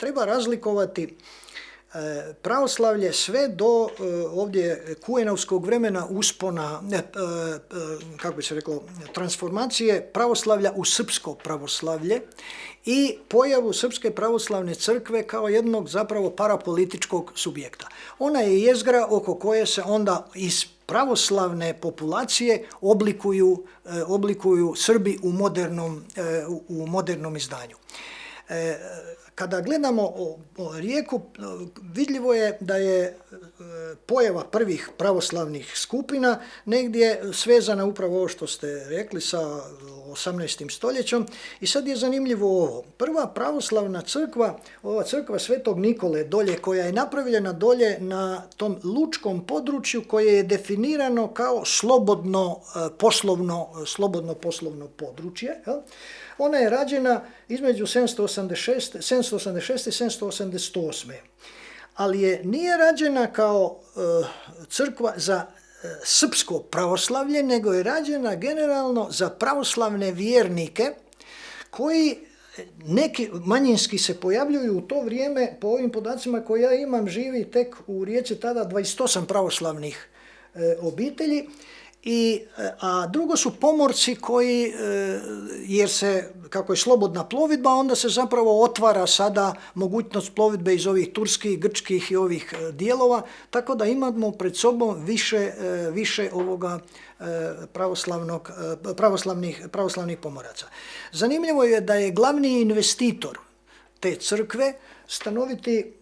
treba razlikovati pravoslavlje sve do ovdje Kuenovskog vremena uspona, kako bi se reklo, transformacije pravoslavlja u srpsko pravoslavlje i pojavu Srpske pravoslavne crkve kao jednog zapravo parapolitičkog subjekta. Ona je jezgra oko koje se onda iz pravoslavne populacije oblikuju Srbi u modernom izdanju. Kada gledamo Rijeku, vidljivo je da je pojava prvih pravoslavnih skupina negdje svezana upravo ovo što ste rekli sa 18. stoljećem i sad je zanimljivo ovo. Prva pravoslavna crkva, ova crkva Svetog Nikole dolje, koja je napravljena dolje na tom lučkom području koje je definirano kao slobodno poslovno područje, ona je rađena između 786. i 788. Ali nije rađena kao crkva za srpsko pravoslavlje, nego je rađena generalno za pravoslavne vjernike koji neki manjinski se pojavljuju u to vrijeme, po ovim podacima koje ja imam, živi tek u Rijeci tada 28 pravoslavnih obitelji. A drugo su pomorci koji, jer se, kako je slobodna plovidba, onda se zapravo otvara sada mogućnost plovidbe iz ovih turskih, grčkih i ovih dijelova, tako da imamo pred sobom više ovoga pravoslavnih pomoraca. Zanimljivo je da je glavni investitor te crkve stanoviti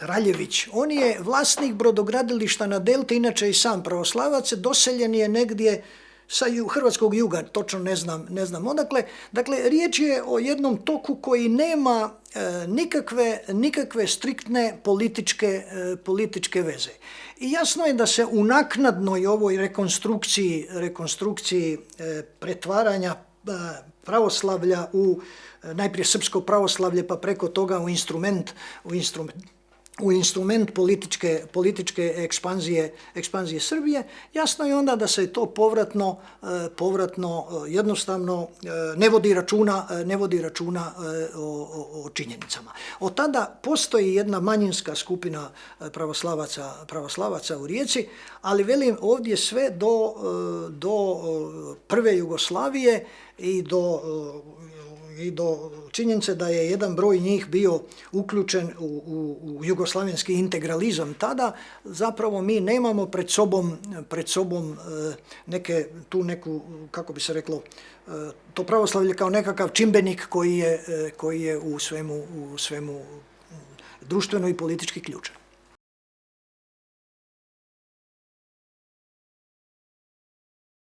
Raljević. On je vlasnik brodogradilišta na Delti, inače i sam pravoslavac, doseljen je negdje sa hrvatskog juga, točno ne znam odakle. Dakle, riječ je o jednom toku koji nema nikakve striktne političke veze. I jasno je da se u naknadnoj ovoj rekonstrukciji pretvaranja pravoslavlja u najprije srpsko pravoslavlje, pa preko toga u instrument političke ekspanzije Srbije, jasno je onda da se to povratno jednostavno ne vodi računa o činjenicama. Od tada postoji jedna manjinska skupina pravoslavaca u Rijeci, ali velim ovdje sve do prve Jugoslavije i do činjenice da je jedan broj njih bio uključen u jugoslavenski integralizam tada, zapravo mi nemamo pred sobom neku, kako bi se reklo, to pravoslavlje kao nekakav čimbenik koji je u svemu društveno i politički ključan.